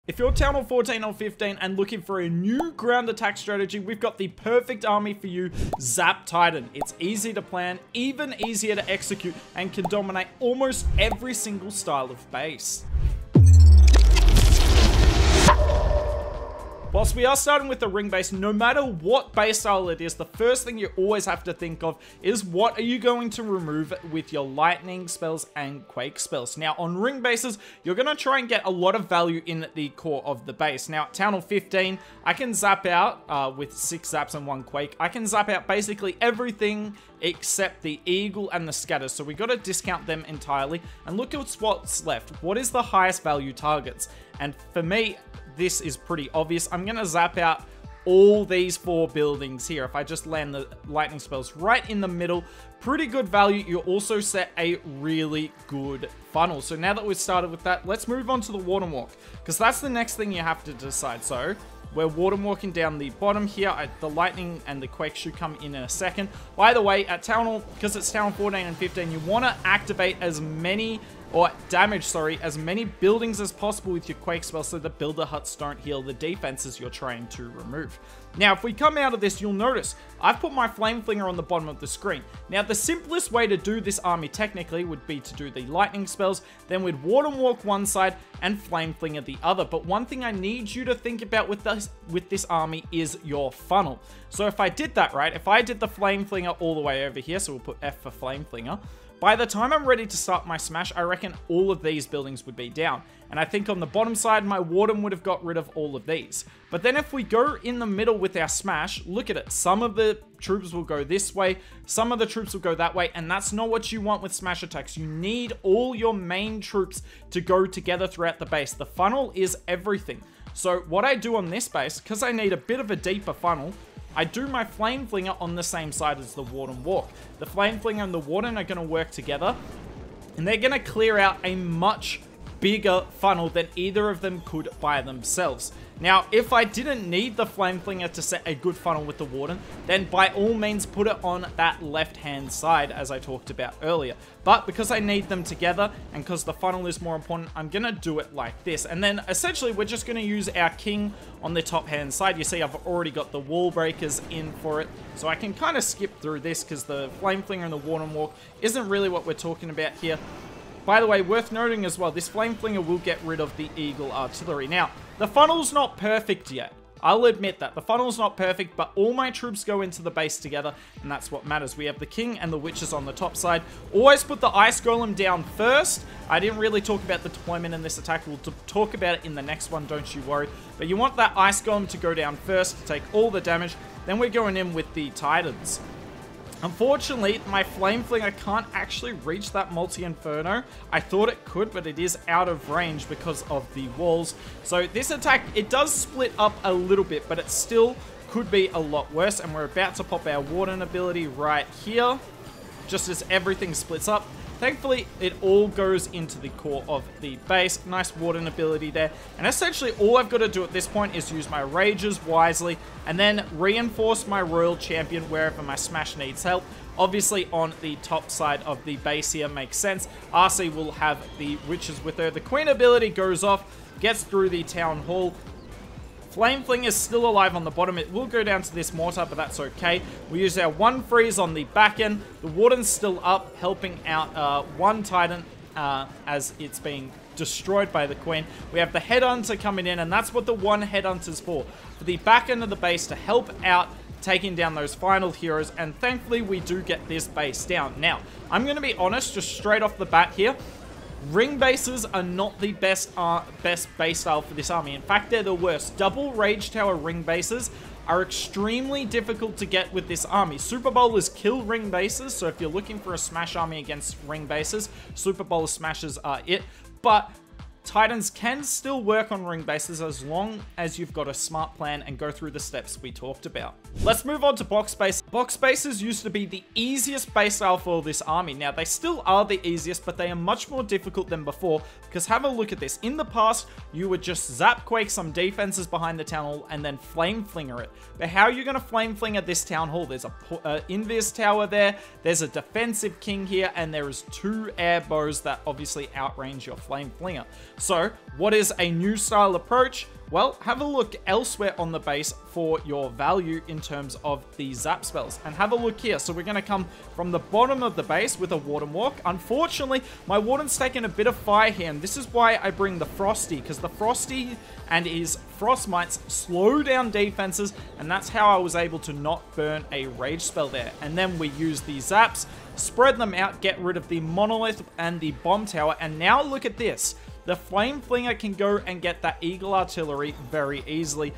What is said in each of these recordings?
If you're Town Hall 14 or 15 and looking for a new ground attack strategy, we've got the perfect army for you, Zap Titan. It's easy to plan, even easier to execute, and can dominate almost every single style of base. Whilst we are starting with the ring base, no matter what base style it is, the first thing you always have to think of is what are you going to remove with your lightning spells and quake spells. Now, on ring bases, you're going to try and get a lot of value in the core of the base. Now, at Town Hall 15, I can zap out with 6 zaps and 1 quake. I can zap out basically everything except the eagle and the scatter. So we got to discount them entirely and look at what's left. What is the highest value targets? And for me, this is pretty obvious. I'm going to zap out all these 4 buildings here. If I just land the lightning spells right in the middle, pretty good value. You also set a really good funnel. So now that we've started with that, let's move on to the water walk, because that's the next thing you have to decide. So we're water walking down the bottom here. The lightning and the quake should come in a second. By the way, at Town Hall, because it's Town Hall 14 and 15, you want to activate as many as many buildings as possible with your quake spell so the builder huts don't heal the defenses you're trying to remove. Now, if we come out of this, you'll notice I've put my flame flinger on the bottom of the screen. Now, the simplest way to do this army technically would be to do the lightning spells, then we'd water walk one side and flame flinger the other. But one thing I need you to think about with this army is your funnel. So if I did that right, if I did the flame flinger all the way over here, so we'll put F for flame flinger, by the time I'm ready to start my smash, I reckon all of these buildings would be down. And I think on the bottom side, my warden would have got rid of all of these. But then if we go in the middle with our smash, look at it. Some of the troops will go this way, some of the troops will go that way, and that's not what you want with smash attacks. You need all your main troops to go together throughout the base. The funnel is everything. So what I do on this base, because I need a bit of a deeper funnel, I do my flame flinger on the same side as the warden walk. The flame flinger and the warden are going to work together, and they're going to clear out a much bigger funnel than either of them could by themselves. Now, if I didn't need the flame flinger to set a good funnel with the warden, then by all means put it on that left-hand side as I talked about earlier. But because I need them together and because the funnel is more important, I'm going to do it like this. And then essentially we're just going to use our king on the top-hand side. You see I've already got the wall breakers in for it. So I can kind of skip through this because the flame flinger and the warden walk isn't really what we're talking about here. By the way, worth noting as well, this flame flinger will get rid of the eagle artillery. Now, the funnel's not perfect yet. I'll admit that. The funnel's not perfect, but all my troops go into the base together, and that's what matters. We have the king and the witches on the top side. Always put the ice golem down first. I didn't really talk about the deployment in this attack. We'll talk about it in the next one, don't you worry. But you want that ice golem to go down first to take all the damage. Then we're going in with the titans. Unfortunately, my flame flinger can't actually reach that multi-inferno. I thought it could, but it is out of range because of the walls. So this attack, it does split up a little bit, but it still could be a lot worse. And we're about to pop our warden ability right here, just as everything splits up. Thankfully, it all goes into the core of the base. Nice warden ability there. And essentially, all I've got to do at this point is use my rages wisely and then reinforce my royal champion wherever my smash needs help. Obviously, on the top side of the base here makes sense. RC will have the witches with her. The queen ability goes off, gets through the town hall. Flame Fling is still alive on the bottom. It will go down to this mortar, but that's okay. We use our one freeze on the back end. The warden's still up, helping out one titan as it's being destroyed by the queen. We have the headhunter coming in, and that's what the one headhunter's for the back end of the base to help out taking down those final heroes, and thankfully we do get this base down. Now, I'm going to be honest, just straight off the bat here, ring bases are not the best base style for this army. In fact, they're the worst. Double Rage Tower ring bases are extremely difficult to get with this army. Super Bowlers kill ring bases, so if you're looking for a smash army against ring bases, Super Bowler smashes are it. But Titans can still work on ring bases as long as you've got a smart plan and go through the steps we talked about. Let's move on to box base. Box bases used to be the easiest base style for this army. Now, they still are the easiest, but they are much more difficult than before, because have a look at this. In the past, you would just zap quake some defenses behind the town hall and then flame flinger it. But how are you going to flame flinger this town hall? There's a invis tower there, there's a defensive king here, and there is 2 air bows that obviously outrange your flame flinger. So what is a new style approach? Well, have a look elsewhere on the base for your value in terms of the zap spells. And have a look here. So we're going to come from the bottom of the base with a Warden Walk. Unfortunately, my Warden's taken a bit of fire here. And this is why I bring the Frosty. Because the Frosty and his Frost Mites slow down defenses. And that's how I was able to not burn a Rage spell there. And then we use the zaps, spread them out, get rid of the Monolith and the Bomb Tower. And now look at this. The Flame Flinger can go and get that Eagle Artillery very easily.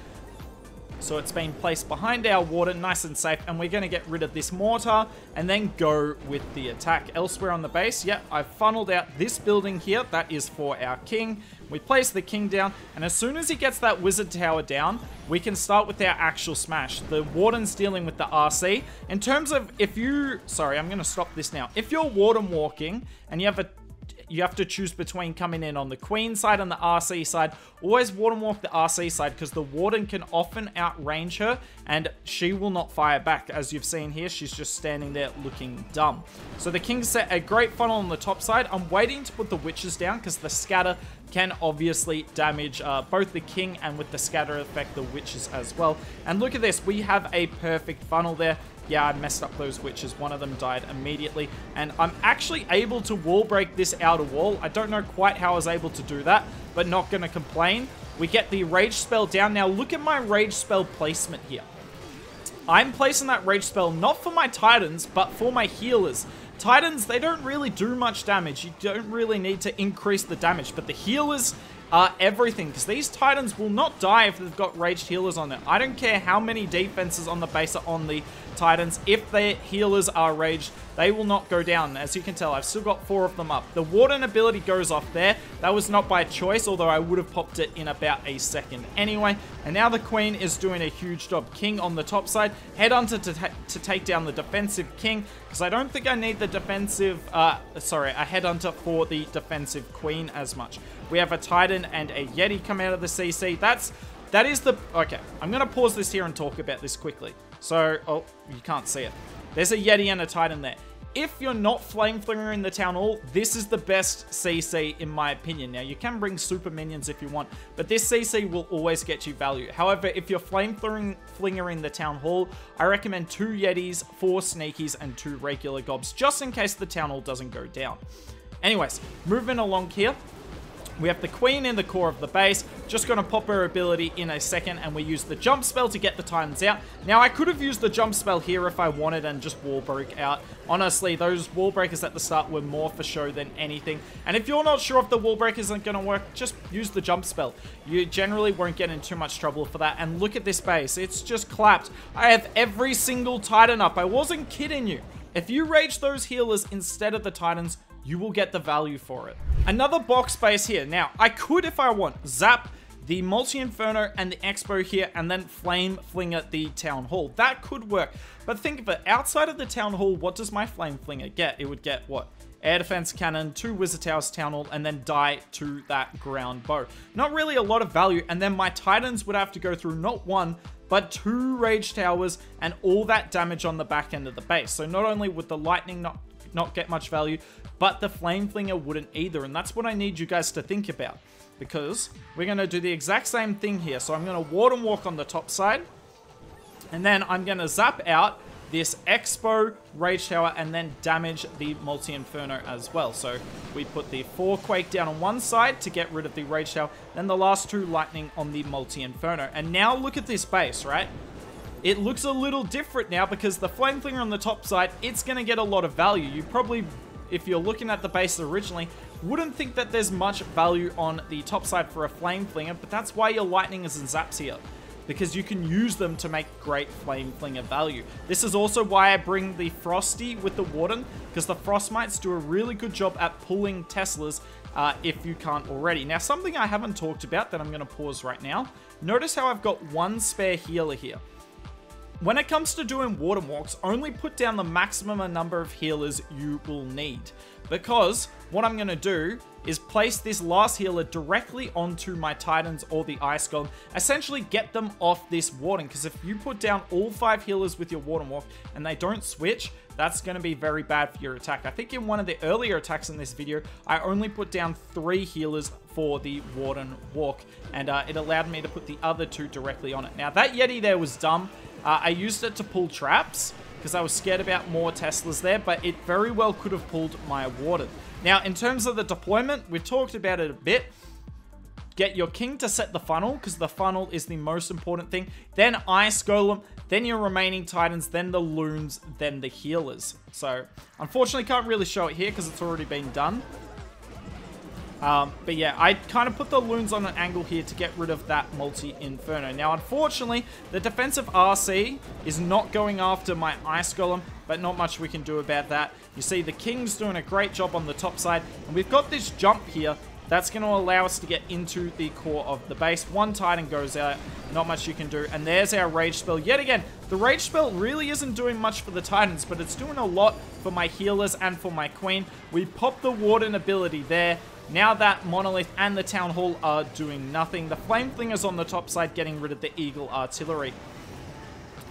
So it's been placed behind our Warden, nice and safe. And we're going to get rid of this Mortar and then go with the attack. Elsewhere on the base, yep, I've funneled out this building here. That is for our King. We place the King down. And as soon as he gets that Wizard Tower down, we can start with our actual smash. The Warden's dealing with the RC. In terms of if you... Sorry, I'm going to stop this now. If you're Warden walking and you have to choose between coming in on the Queen side and the RC side. Always Warden walk the RC side because the Warden can often outrange her and she will not fire back. As you've seen here, she's just standing there looking dumb. So the King set a great funnel on the top side. I'm waiting to put the Witches down because the scatter can obviously damage both the King and with the scatter effect the Witches as well. And look at this, we have a perfect funnel there. Yeah, I messed up those Witches. One of them died immediately. And I'm actually able to wall break this outer wall. I don't know quite how I was able to do that, but not going to complain. We get the Rage spell down. Now look at my Rage spell placement here. I'm placing that Rage spell not for my Titans, but for my healers. Titans, they don't really do much damage. You don't really need to increase the damage, but the healers are everything, because these Titans will not die if they've got raged healers on it. I don't care how many defenses on the base are on the Titans. If their healers are raged, they will not go down. As you can tell, I've still got 4 of them up. The Warden ability goes off there. That was not by choice, although I would have popped it in about a second anyway. And now the Queen is doing a huge job. King on the top side. Headhunter to take down the defensive King, because I don't think I need the defensive, a Headhunter for the defensive Queen as much. We have a Titan and a Yeti come out of the CC. That is the... Okay, I'm going to pause this here and talk about this quickly. So, oh, you can't see it. There's a Yeti and a Titan there. If you're not Flame Flinger in the Town Hall, this is the best CC in my opinion. Now, you can bring super minions if you want, but this CC will always get you value. However, if you're Flame Flinger in the Town Hall, I recommend 2 Yetis, 4 Sneakies, and 2 regular Gobs, just in case the Town Hall doesn't go down. Anyways, moving along here. We have the Queen in the core of the base. Just going to pop her ability in a second, and we use the jump spell to get the Titans out. Now, I could have used the jump spell here if I wanted and just wall break out. Honestly, those wall breakers at the start were more for show than anything. And if you're not sure if the wall break isn't going to work, just use the jump spell. You generally won't get in too much trouble for that. And look at this base. It's just clapped. I have every single Titan up. I wasn't kidding you. If you rage those healers instead of the Titans, you will get the value for it. Another box base here. Now, I could, if I want, zap the Multi-Inferno and the Expo here and then Flame Flinger the Town Hall. That could work. But think of it, outside of the Town Hall, what does my Flame Flinger get? It would get, what? Air Defense Cannon, 2 Wizard Towers, Town Hall, and then die to that ground bow. Not really a lot of value, and then my Titans would have to go through not 1, but 2 Rage Towers and all that damage on the back end of the base. So not only would the Lightning not get much value, but the Flame Flinger wouldn't either. And that's what I need you guys to think about, because we're going to do the exact same thing here. So I'm going to Warden Walk on the top side, and then I'm going to zap out this Expo Rage Tower and then damage the Multi-Inferno as well. So we put the 4 Quake down on one side to get rid of the Rage Tower, then the last 2 Lightning on the Multi-Inferno. And now look at this base, right? It looks a little different now because the Flame Flinger on the top side, it's going to get a lot of value. You probably, if you're looking at the base originally, wouldn't think that there's much value on the top side for a Flame Flinger, but that's why your Lightningers and Zaps here, because you can use them to make great Flame Flinger value. This is also why I bring the Frosty with the Warden, because the Frostmites do a really good job at pulling Teslas if you can't already. Now, something I haven't talked about that I'm going to pause right now. Notice how I've got 1 spare healer here. When it comes to doing Warden Walks, only put down the maximum number of healers you will need. because what I'm going to do is place this last healer directly onto my Titans or the Ice Golem. Essentially get them off this Warden, because if you put down all 5 healers with your Warden Walk and they don't switch, that's going to be very bad for your attack. I think in one of the earlier attacks in this video, I only put down 3 healers for the Warden Walk, and it allowed me to put the other 2 directly on it. Now, that Yeti there was dumb. I used it to pull traps, because I was scared about more Teslas there, but it very well could have pulled my Warden. Now, in terms of the deployment, we talked about it a bit. Get your King to set the funnel, because the funnel is the most important thing. Then Ice Golem, then your remaining Titans, then the Loons, then the healers. So, unfortunately, can't really show it here, because it's already been done. But yeah, I kind of put the Loons on an angle here to get rid of that multi-inferno. Now, unfortunately, the defensive RC is not going after my Ice Golem, but not much we can do about that. You see, the King's doing a great job on the top side, and we've got this jump here that's going to allow us to get into the core of the base. One Titan goes out, not much you can do, and there's our Rage Spell. Yet again, the Rage Spell really isn't doing much for the Titans, but it's doing a lot for my healers and for my Queen. We pop the Warden ability there. Now that Monolith and the Town Hall are doing nothing. The Flame Flingers on the top side getting rid of the Eagle Artillery.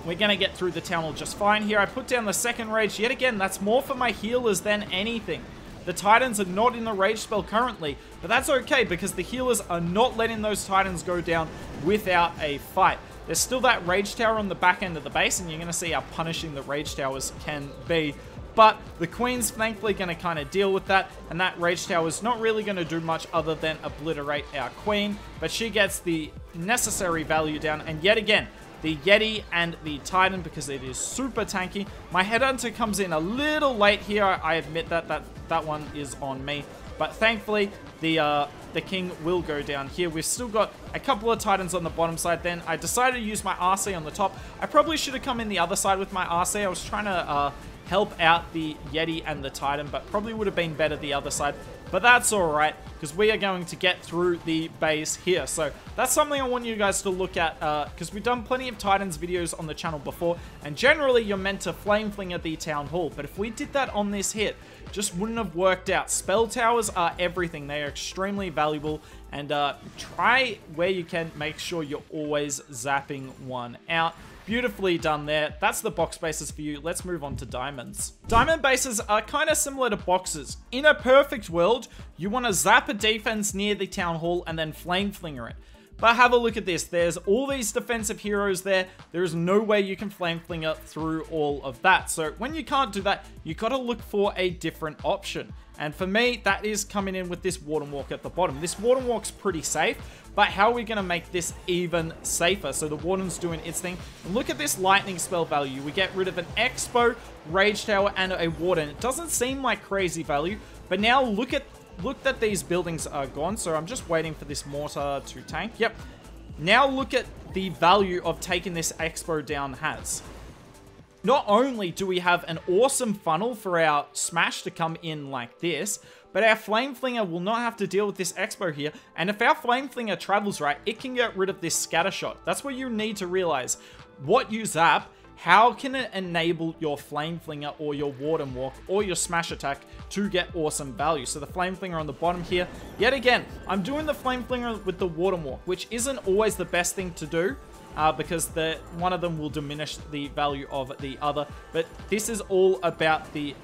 We're going to get through the Town Hall just fine here. I put down the second Rage. Yet again, that's more for my healers than anything. The Titans are not in the Rage spell currently, but that's okay because the healers are not letting those Titans go down without a fight. There's still that Rage Tower on the back end of the base, and you're going to see how punishing the Rage Towers can be. But the Queen's thankfully going to kind of deal with that, and that Rage Tower is not really going to do much other than obliterate our Queen, but she gets the necessary value down, and yet again, the Yeti and the Titan, because it is super tanky. My Headhunter comes in a little late here. I admit that one is on me. But thankfully, the King will go down here. We've still got a couple of Titans on the bottom side. Then I decided to use my RC on the top. I probably should have come in the other side with my RC. I was trying to help out the Yeti and the Titan, but probably would have been better the other side. But that's alright, because we are going to get through the base here. So that's something I want you guys to look at, because we've done plenty of Titans videos on the channel before, and generally you're meant to Flame Fling at the Town Hall. But if we did that on this hit, just wouldn't have worked out. Spell towers are everything. They are extremely valuable, and try where you can, make sure you're always zapping one out. Beautifully done there. That's the box bases for you. Let's move on to diamonds. Diamond bases are kind of similar to boxes. In a perfect world, you want to zap a defense near the Town Hall and then Flame Flinger it. But have a look at this. There's all these defensive heroes there. There is no way you can Flame Flinger through all of that. So when you can't do that, you got to look for a different option. And for me, that is coming in with this Warden Walk at the bottom. This Warden Walk's pretty safe, but how are we going to make this even safer? So the Warden's doing its thing. And look at this lightning spell value. We get rid of an Expo, Rage Tower, and a Warden. It doesn't seem like crazy value, but now look that these buildings are gone. So I'm just waiting for this mortar to tank. Yep. Now look at the value of taking this Expo down has. Not only do we have an awesome funnel for our smash to come in like this, but our Flame Flinger will not have to deal with this Expo here. And if our Flame Flinger travels right, it can get rid of this scatter shot. That's what you need to realize. What you zap, how can it enable your Flame Flinger or your Warden Walk or your smash attack to get awesome value? So the Flame Flinger on the bottom here. Yet again, I'm doing the Flame Flinger with the Warden Walk, which isn't always the best thing to do. Because one of them will diminish the value of the other. But this is all about the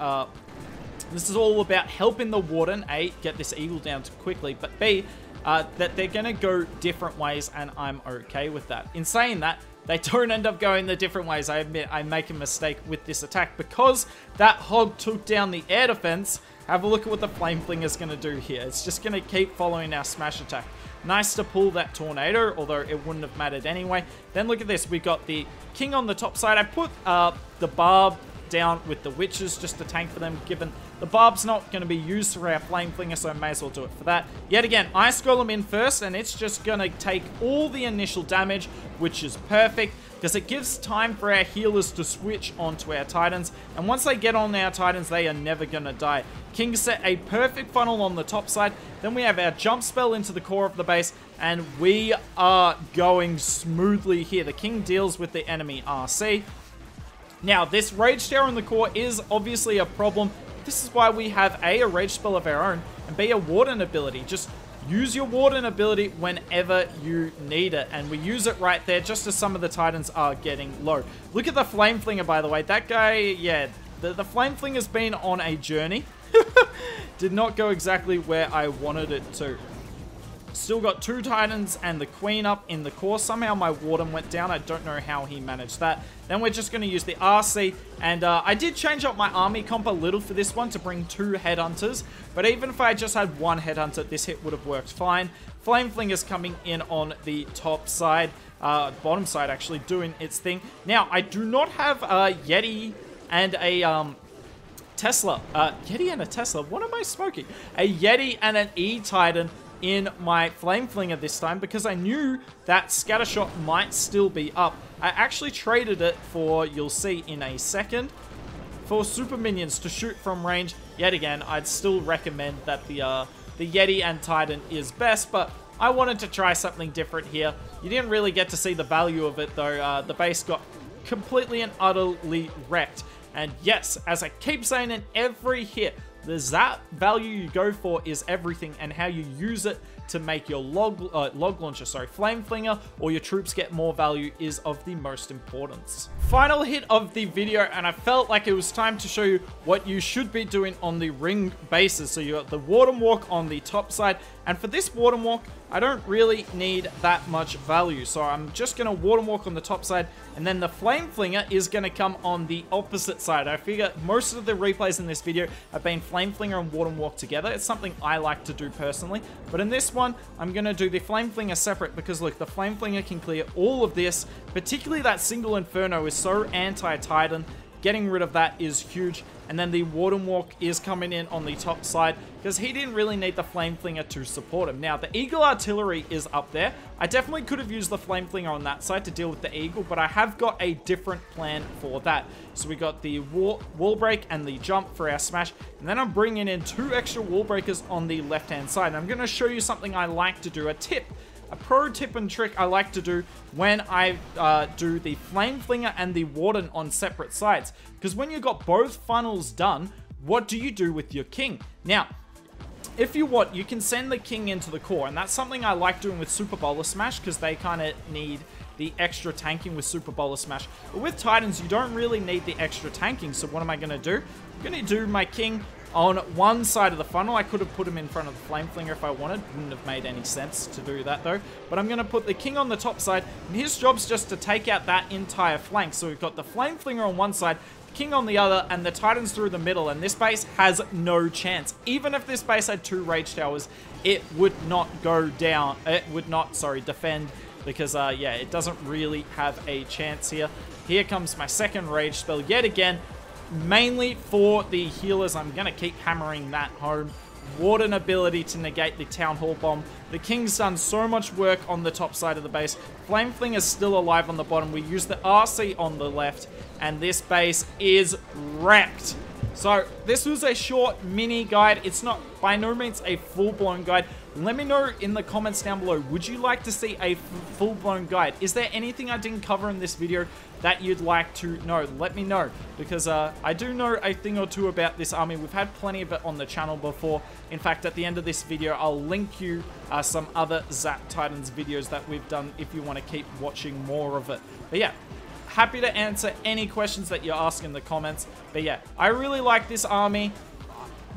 helping the Warden, A, get this Eagle down quickly, but B, that they're going to go different ways, and I'm okay with that. In saying that, they don't end up going the different ways. I admit I make a mistake with this attack because that Hog took down the air defense. Have a look at what the Flame Flinger is going to do here. It's just going to keep following our smash attack. Nice to pull that Tornado, although it wouldn't have mattered anyway. Then look at this. We got the King on the top side. I put the Barb down with the Witches just to tank for them, given the Barb's not going to be used for our Flame Flinger, so I may as well do it for that. Yet again, Ice Golem in first, and it's just going to take all the initial damage, which is perfect, because it gives time for our healers to switch onto our Titans, and once they get on our Titans, they are never going to die. King set a perfect funnel on the top side, then we have our jump spell into the core of the base, and we are going smoothly here. The King deals with the enemy RC. Now, this Rage Tower in the core is obviously a problem this is why we have A rage spell of our own, and B, a warden ability. Just use your warden ability whenever you need it, and we use it right there just as some of the Titans are getting low. Look at the Flame Flinger, by the way. That guy, yeah, the Flame Flinger's been on a journey. Did not go exactly where I wanted it to. Still got 2 Titans and the Queen up in the core. Somehow my Warden went down. I don't know how he managed that. Then we're just going to use the RC. And I did change up my army comp a little for this one to bring 2 Headhunters. But even if I just had 1 Headhunter, this hit would have worked fine. Flame Flinger's coming in on the top side. Bottom side, actually, doing its thing. Now, I do not have a Yeti and a Tesla. Yeti and a Tesla? What am I smoking? A Yeti and an E-Titan in my Flame Flinger this time because I knew that Scattershot might still be up. I actually traded it for, you'll see in a second, for super minions to shoot from range. Yet again, I'd still recommend that the Yeti and Titan is best, but I wanted to try something different here. You didn't really get to see the value of it though. The base got completely and utterly wrecked. And yes, as I keep saying in every hit, the Zap value you go for is everything, and how you use it to make your log launcher, Flame Flinger, or your troops get more value is of the most importance. Final hit of the video, and I felt like it was time to show you what you should be doing on the ring bases. So you got the Warden Walk on the top side, and for this Warden Walk, I don't really need that much value. So I'm just going to Warden Walk on the top side, and then the Flame Flinger is going to come on the opposite side. I figure most of the replays in this video have been Flame Flinger and Warden Walk together. It's something I like to do personally, but in this one, I'm going to do the Flame Flinger separate because look, the Flame Flinger can clear all of this, particularly that single Inferno is so anti-Titan. Getting rid of that is huge. And then the Warden Walk is coming in on the top side because he didn't really need the Flame Flinger to support him. Now, the Eagle Artillery is up there. I definitely could have used the Flame Flinger on that side to deal with the Eagle, but I have got a different plan for that. So we got the wall break and the jump for our smash. And then I'm bringing in 2 extra wall breakers on the left-hand side. And I'm going to show you something I like to do, a tip. A pro tip and trick I like to do when I do the Flame Flinger and the Warden on separate sides. Because when you've got both funnels done, what do you do with your king? Now, if you want, you can send the king into the core. And that's something I like doing with Super Bowler Smash because they kind of need the extra tanking with Super Bowler Smash. But with Titans, you don't really need the extra tanking. So what am I going to do? I'm going to do my king on one side of the funnel. I could have put him in front of the Flame Flinger if I wanted. Wouldn't have made any sense to do that though. But I'm going to put the king on the top side, and his job's just to take out that entire flank. So we've got the Flame Flinger on one side, the king on the other, and the Titans through the middle. And this base has no chance. Even if this base had 2 Rage Towers, it would not go down. It would not, defend. Because, yeah, it doesn't really have a chance here. Here comes my second Rage spell yet again. Mainly for the healers, I'm going to keep hammering that home. Warden ability to negate the Town Hall Bomb. The King's done so much work on the top side of the base. Flame Flinger is still alive on the bottom. We use the RC on the left, and this base is wrecked. So this was a short mini guide. It's not by no means a full-blown guide. Let me know in the comments down below, would you like to see a full-blown guide? Is there anything I didn't cover in this video that you'd like to know? Let me know, because I do know a thing or two about this army. We've had plenty of it on the channel before. In fact, at the end of this video, I'll link you some other Zap Titans videos that we've done if you want to keep watching more of it. But yeah, happy to answer any questions that you ask in the comments. But yeah, I really like this army.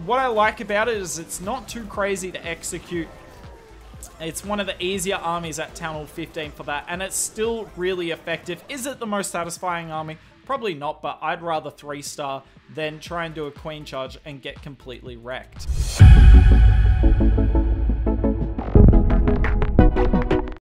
What I like about it is it's not too crazy to execute. It's one of the easier armies at Town Hall 15 for that, and it's still really effective. Is it the most satisfying army? Probably not, but I'd rather 3-star than try and do a queen charge and get completely wrecked.